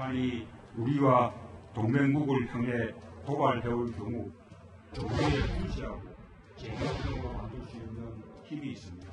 북한이 우리와 동맹국을 향해 도발해올 경우 우리를 무시하고 제격적으로 만들 수 있는 힘이 있습니다.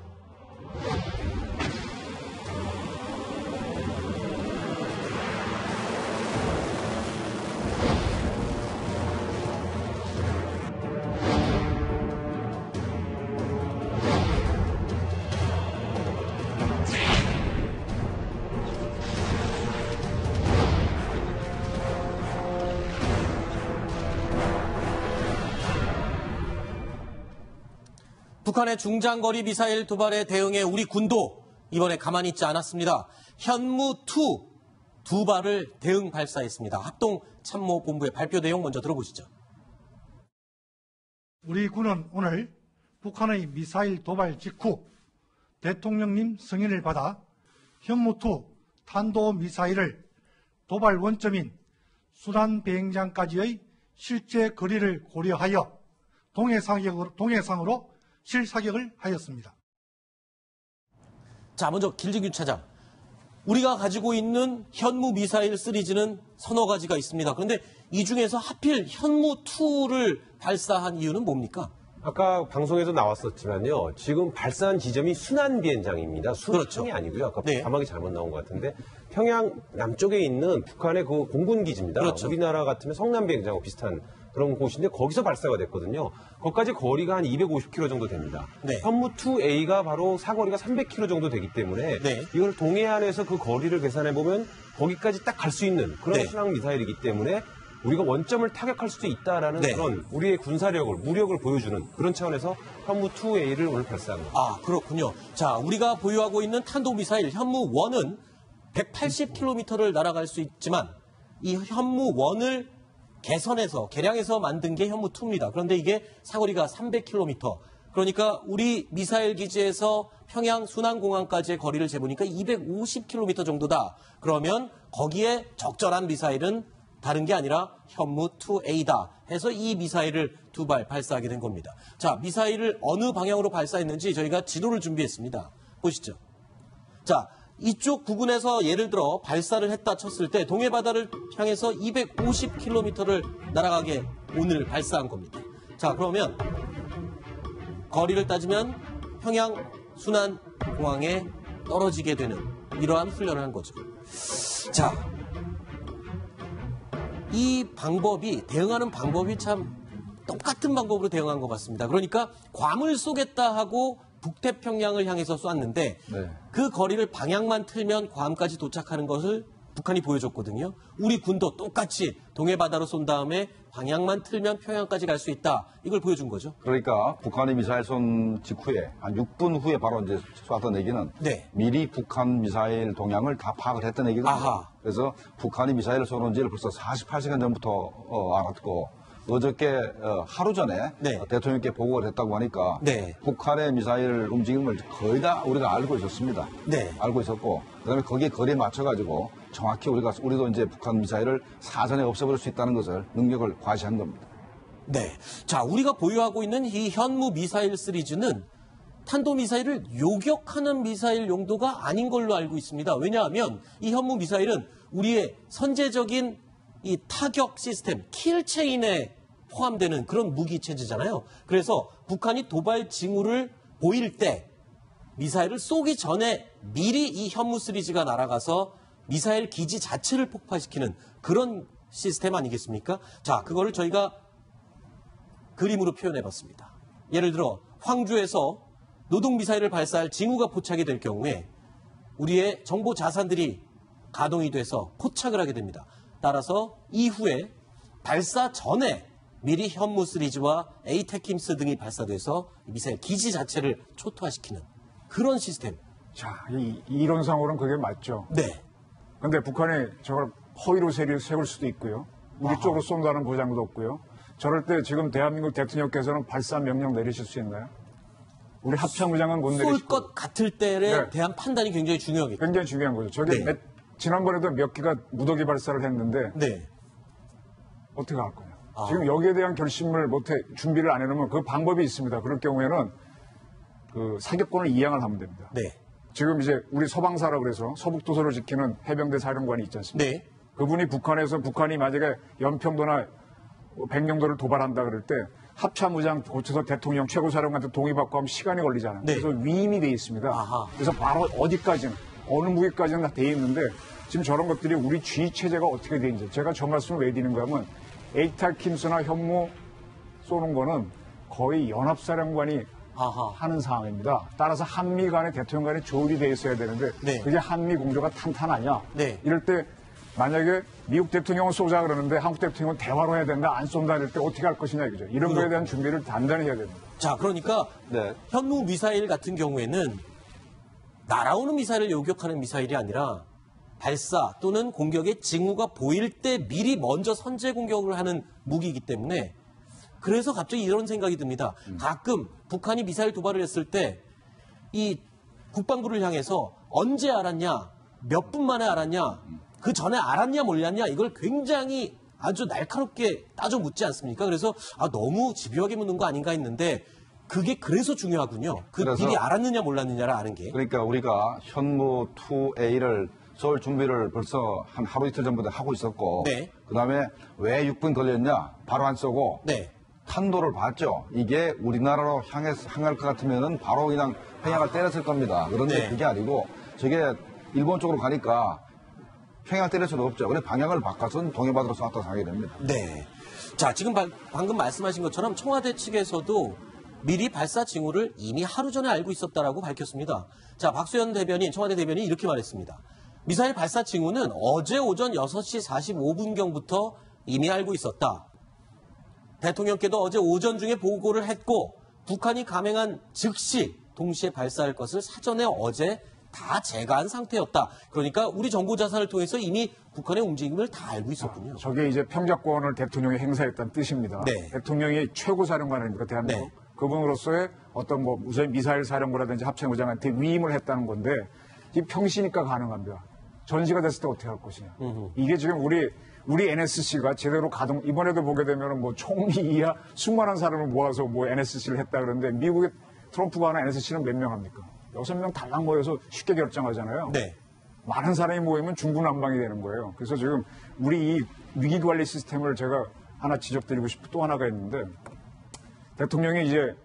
북한의 중장거리 미사일 도발에 대응해 우리 군도 이번에 가만히 있지 않았습니다. 현무2 두 발을 대응 발사했습니다. 합동참모본부의 발표 내용 먼저 들어보시죠. 우리 군은 오늘 북한의 미사일 도발 직후 대통령님 승인을 받아 현무2 탄도미사일을 도발 원점인 순안 비행장까지의 실제 거리를 고려하여 동해상으로 실사격을 하였습니다. 자, 먼저 길진규 차장. 우리가 가지고 있는 현무 미사일 시리즈는 서너 가지가 있습니다. 그런데 이 중에서 하필 현무2를 발사한 이유는 뭡니까? 아까 방송에서 나왔었지만요. 지금 발사한 지점이 순안 비행장입니다. 순항이 그렇죠. 아니고요. 아까 네. 자막이 잘못 나온 것 같은데 평양 남쪽에 있는 북한의 그 공군 기지입니다. 그렇죠. 우리나라 같으면 성남 비행장하고 비슷한 그런 곳인데 거기서 발사가 됐거든요. 거기까지 거리가 한 250km 정도 됩니다. 네. 현무2A가 바로 사거리가 300km 정도 되기 때문에 네. 이걸 동해안에서 그 거리를 계산해 보면 거기까지 딱 갈 수 있는 그런 네. 순항 미사일이기 때문에 우리가 원점을 타격할 수도 있다라는 네. 그런 우리의 군사력을, 무력을 보여주는 그런 차원에서 현무2A를 오늘 발사한 겁니다. 아, 그렇군요. 자, 우리가 보유하고 있는 탄도미사일 현무1은 180km를 날아갈 수 있지만 이 현무1을 개량해서 만든 게 현무2입니다. 그런데 이게 사거리가 300km. 그러니까 우리 미사일 기지에서 평양 순안공항까지의 거리를 재보니까 250km 정도다. 그러면 거기에 적절한 미사일은 다른 게 아니라 현무2A다 해서 이 미사일을 두 발 발사하게 된 겁니다. 자, 미사일을 어느 방향으로 발사했는지 저희가 지도를 준비했습니다. 보시죠. 자, 이쪽 부근에서 예를 들어 발사를 했다 쳤을 때 동해바다를 향해서 250km를 날아가게 오늘 발사한 겁니다. 자, 그러면 거리를 따지면 평양 순안공항에 떨어지게 되는 이러한 훈련을 한 거죠. 자, 이 방법이, 대응하는 방법이 참 똑같은 방법으로 대응한 것 같습니다. 그러니까 괌을 쏘겠다 하고 북태평양을 향해서 쐈는데 네. 그 거리를 방향만 틀면 괌까지 도착하는 것을 북한이 보여줬거든요. 우리 군도 똑같이 동해바다로 쏜 다음에 방향만 틀면 평양까지 갈 수 있다. 이걸 보여준 거죠. 그러니까 북한이 미사일 쏜 직후에 한 6분 후에 바로 이제 쐈던 얘기는 네. 미리 북한 미사일 동향을 다 파악을 했던 얘기거든요. 아하. 그래서 북한이 미사일을 쏘는지를 벌써 48시간 전부터 알았고 어저께 하루 전에 네. 대통령께 보고가 됐다고 하니까 네. 북한의 미사일 움직임을 거의 다 우리가 알고 있었습니다. 네. 알고 있었고 그다음에 거기에 거리에 맞춰가지고 정확히 우리도 이제 북한 미사일을 사전에 없애버릴 수 있다는 것을 능력을 과시한 겁니다. 네. 자, 우리가 보유하고 있는 이 현무 미사일 시리즈는 탄도미사일을 요격하는 미사일 용도가 아닌 걸로 알고 있습니다. 왜냐하면 이 현무 미사일은 우리의 선제적인 이 타격 시스템, 킬체인에 포함되는 그런 무기 체제잖아요. 그래서 북한이 도발 징후를 보일 때 미사일을 쏘기 전에 미리 이 현무 시리즈가 날아가서 미사일 기지 자체를 폭파시키는 그런 시스템 아니겠습니까? 자, 그거를 저희가 그림으로 표현해봤습니다. 예를 들어 황주에서 노동미사일을 발사할 징후가 포착이 될 경우에 우리의 정보 자산들이 가동이 돼서 포착을 하게 됩니다. 따라서 이후에 발사 전에 미리 현무 시리즈와 에이테킴스 등이 발사돼서 미사일 기지 자체를 초토화시키는 그런 시스템. 자, 이론상으로는 그게 맞죠. 네. 근데 북한이 저걸 허위로 세울 수도 있고요. 우리 쪽으로 쏜다는 보장도 없고요. 저럴 때 지금 대한민국 대통령께서는 발사 명령 내리실 수 있나요? 우리 합참의장은 못 내리시고. 쏠 것 같을 때에 네. 대한 판단이 굉장히 중요하겠죠. 굉장히 중요한 거죠. 저게 네. 지난번에도 몇 기가 무더기 발사를 했는데 네. 어떻게 할 거냐. 지금 여기에 대한 결심을 준비를 안 해놓으면 그 방법이 있습니다. 그럴 경우에는 그 사격권을 이양을 하면 됩니다. 네. 지금 이제 우리 서방사라 그래서 서북도서를 지키는 해병대 사령관이 있지 않습니까? 네. 그분이 북한이 만약에 연평도나 백령도를 도발한다 그럴 때 합참의장 고쳐서 대통령 최고사령관한테 동의받고 하면 시간이 걸리잖아요. 네. 그래서 위임이 돼 있습니다. 아하. 그래서 바로 어디까지는 어느 무기까지는 다 돼 있는데 지금 저런 것들이 우리 주의 체제가 어떻게 돼 있는지 제가 저 말씀을 왜 드리는가 하면 에이탈킴스나 현무 쏘는 거는 거의 연합사령관이 아하. 하는 상황입니다. 따라서 한미 간의 대통령 간에 조율이 돼 있어야 되는데 네. 그게 한미 공조가 탄탄하냐? 네. 이럴 때 만약에 미국 대통령은 쏘자 그러는데 한국 대통령은 대화로 해야 된다, 안 쏜다 이럴 때 어떻게 할 것이냐 이거죠. 이런 거에 대한 준비를 단단히 해야 됩니다. 자, 그러니까 네. 현무 미사일 같은 경우에는 날아오는 미사일을 요격하는 미사일이 아니라 발사 또는 공격의 징후가 보일 때 미리 먼저 선제 공격을 하는 무기이기 때문에 그래서 갑자기 이런 생각이 듭니다. 가끔 북한이 미사일 도발을 했을 때 이 국방부를 향해서 언제 알았냐, 몇 분 만에 알았냐, 그 전에 알았냐 몰랐냐 이걸 굉장히 아주 날카롭게 따져 묻지 않습니까? 그래서 너무 집요하게 묻는 거 아닌가 했는데 그게 그래서 중요하군요. 그래서 미리 알았느냐 몰랐느냐를 아는 게. 그러니까 우리가 현무 2A를 쏠 준비를 벌써 한 하루 이틀 전부터 하고 있었고 네. 그다음에 왜 6분 걸렸냐 바로 안 쏘고 네. 탄도를 봤죠. 이게 우리나라로 향할 것 같으면은 바로 그냥 평양을 때렸을 겁니다. 그런데 네. 그게 아니고 저게 일본 쪽으로 가니까 평양을 때릴 수도 없죠. 그래 방향을 바꿔서 동해바다로 쐈다 상하게 됩니다. 네. 자, 지금 방금 말씀하신 것처럼 청와대 측에서도 미리 발사 징후를 이미 하루 전에 알고 있었다라고 밝혔습니다. 자, 박수현 대변인, 청와대 대변인이 이렇게 말했습니다. 미사일 발사 징후는 어제 오전 6시 45분경부터 이미 알고 있었다. 대통령께도 어제 오전 중에 보고를 했고 북한이 감행한 즉시 동시에 발사할 것을 사전에 어제 다 제거한 상태였다. 그러니까 우리 정보 자산을 통해서 이미 북한의 움직임을 다 알고 있었군요. 저게 이제 평작권을 대통령이 행사했다는 뜻입니다. 네. 대통령이 최고 사령관 아닙니까, 대한민국. 네. 그분으로서의 어떤 우선 미사일 사령부라든지 합참의장한테 위임을 했다는 건데 이 평시니까 가능합니다. 전시가 됐을 때 어떻게 할 것이냐. 이게 지금 우리 NSC가 제대로 이번에도 보게 되면 총리 이하 수많은 사람을 모아서 NSC를 했다 그러는데 미국의 트럼프가 하는 NSC는 몇 명 합니까? 6명 달랑 모여서 쉽게 결정하잖아요. 네. 많은 사람이 모이면 중구난방이 되는 거예요. 그래서 지금 우리 이 위기관리 시스템을 제가 하나 지적드리고 싶고 또 하나가 있는데 대통령이 이제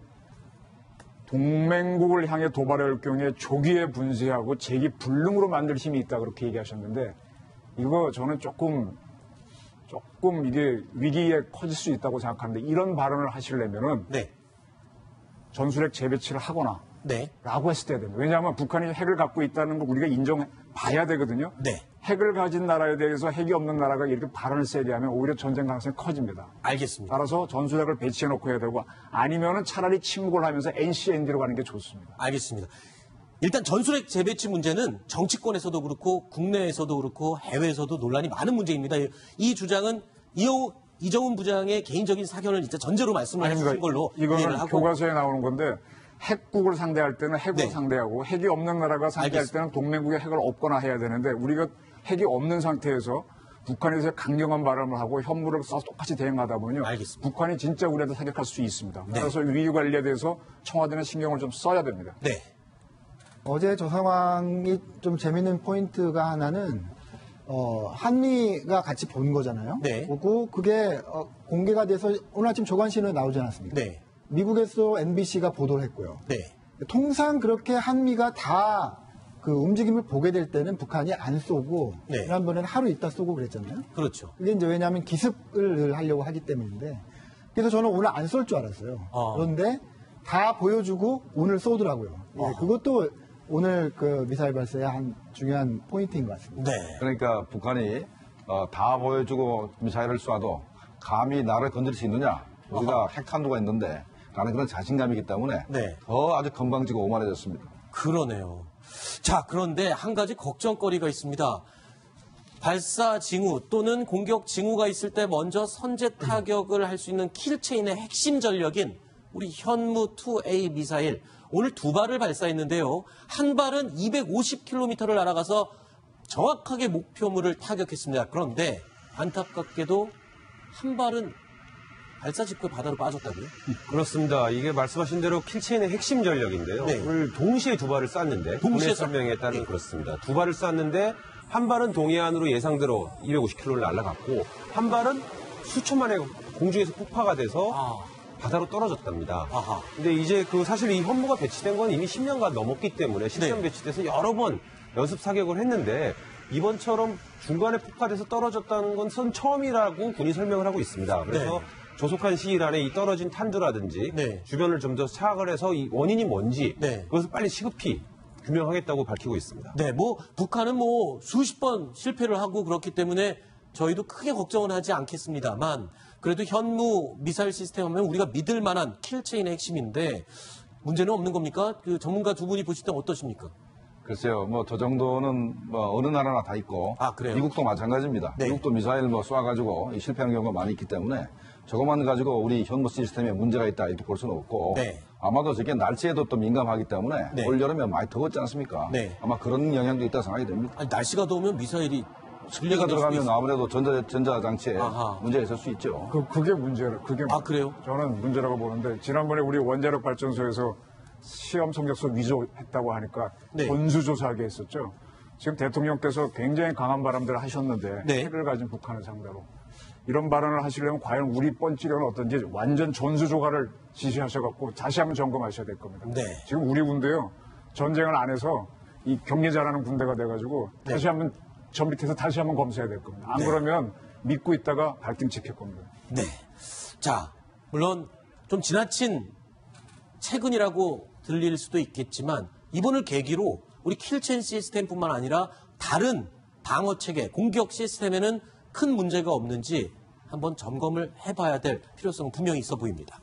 동맹국을 향해 도발할 경우에 조기에 분쇄하고 재기 불능으로 만들 힘이 있다 그렇게 얘기하셨는데 이거 저는 조금 이게 위기에 커질 수 있다고 생각하는데 이런 발언을 하시려면은 네. 전술핵 재배치를 하거나 네. 라고 했을 때 됩니다. 왜냐하면 북한이 핵을 갖고 있다는 걸 우리가 인정봐야 되거든요. 네. 핵을 가진 나라에 대해서 핵이 없는 나라가 이렇게 발언을 세게 하면 오히려 전쟁 가능성이 커집니다. 알겠습니다. 따라서 전술핵을 배치해놓고 해야 되고 아니면은 차라리 침묵을 하면서 NCND로 가는 게 좋습니다. 알겠습니다. 일단 전술핵 재배치 문제는 정치권에서도 그렇고 국내에서도 그렇고 해외에서도 논란이 많은 문제입니다. 이 주장은 이정훈 부장의 개인적인 사견을 진짜 전제로 말씀을 해주신 걸로 이해를 이거는 하고 교과서에 나오는 건데 핵국을 상대할 때는 핵으로 네. 상대하고 핵이 없는 나라가 상대할 알겠습니다. 때는 동맹국의 핵을 없거나 해야 되는데 우리가 핵이 없는 상태에서 북한에서 강경한 발언을 하고 현무를 써서 똑같이 대응하다 보면요. 알겠습니다. 북한이 진짜 우리한테 사격할 수 있습니다. 네. 그래서 위기 관리에 대해서 청와대는 신경을 좀 써야 됩니다. 네. 어제 저 상황이 좀 재밌는 포인트가 하나는 한미가 같이 본 거잖아요. 네. 보고 그게 공개가 돼서 오늘 아침 조간신문에 나오지 않았습니까? 네. 미국에서 MBC가 보도를 했고요. 네. 통상 그렇게 한미가 다 그 움직임을 보게 될 때는 북한이 안 쏘고 네. 지난번에는 하루 있다 쏘고 그랬잖아요. 그렇죠. 그게 이제 왜냐하면 기습을 하려고 하기 때문인데 그래서 저는 오늘 안 쏠 줄 알았어요. 그런데 다 보여주고 오늘 쏘더라고요. 예, 그것도 오늘 그 미사일 발사의 한 중요한 포인트인 것 같습니다. 네. 그러니까 북한이 다 보여주고 미사일을 쏴도 감히 나를 건드릴 수 있느냐? 우리가 핵탄두가 있는데 라는 그런 자신감이기 때문에 네. 더 아주 건방지고 오만해졌습니다. 그러네요. 자, 그런데 한 가지 걱정거리가 있습니다. 발사 징후 또는 공격 징후가 있을 때 먼저 선제 타격을 할 수 있는 킬체인의 핵심 전력인 우리 현무 2A 미사일 오늘 2발을 발사했는데요. 한 발은 250km를 날아가서 정확하게 목표물을 타격했습니다. 그런데 안타깝게도 한 발은 발사 직후에 바다로 빠졌다고요? 그렇습니다. 이게 말씀하신 대로 킬체인의 핵심 전력인데요. 네. 오늘 동시에 두 발을 쐈는데 동시에 군의 설명에 따르면 그렇습니다. 두 발을 쐈는데 한 발은 동해안으로 예상대로 250km를 날아갔고 한 발은 수천만의 공중에서 폭파가 돼서 바다로 떨어졌답니다. 아하. 근데 이제 사실 이 현무가 배치된 건 이미 10년간 넘었기 때문에 실전 네. 배치돼서 여러 번 연습 사격을 했는데 이번처럼 중간에 폭파돼서 떨어졌다는 것은 처음이라고 군이 설명을 하고 있습니다. 그래서 네. 조속한 시일 안에 이 떨어진 탄두라든지 네. 주변을 좀 더 차악을 해서 이 원인이 뭔지 네. 그것을 빨리 시급히 규명하겠다고 밝히고 있습니다. 네, 북한은 수십 번 실패를 하고 그렇기 때문에 저희도 크게 걱정은 하지 않겠습니다만 그래도 현무 미사일 시스템 하면 우리가 믿을 만한 킬체인의 핵심인데 문제는 없는 겁니까? 전문가 두 분이 보실 때 어떠십니까? 글쎄요, 저 정도는 어느 나라나 다 있고. 아, 그래요? 미국도 마찬가지입니다. 네. 미국도 미사일 쏴가지고 실패하는 경우가 많이 있기 때문에 저것만 가지고 우리 현무 시스템에 문제가 있다 이렇게 볼 수는 없고. 네. 아마도 저게 날씨에도 또 민감하기 때문에 네. 올 여름에 많이 더웠지 않습니까? 네. 아마 그런 영향도 있다 생각이 됩니다. 아니, 날씨가 더우면 미사일이 실내가 들어가면 아무래도 전자장치에 아하. 문제가 있을 수 있죠. 그게 문제라. 그래요? 저는 문제라고 보는데 지난번에 우리 원자력 발전소에서 시험 성적서 위조했다고 하니까 네. 전수조사하게 했었죠. 지금 대통령께서 굉장히 강한 바람들을 하셨는데 네. 핵을 가진 북한을 상대로 이런 발언을 하시려면 과연 우리 뻔찌려는 어떤지 완전 전수조사를 지시하셔갖고 다시 한번 점검하셔야 될 겁니다. 네. 지금 우리 군대요 전쟁을 안 해서 이 경계 잘하는 군대가 돼가지고 다시 한번 저 밑에서 다시 한번 검사해야 될 겁니다. 안 그러면 믿고 있다가 발등 찍힐 겁니다. 네. 자, 물론 좀 지나친 최근이라고 들릴 수도 있겠지만 이번을 계기로 우리 킬체인 시스템뿐만 아니라 다른 방어 체계, 공격 시스템에는 큰 문제가 없는지 한번 점검을 해봐야 될 필요성은 분명히 있어 보입니다.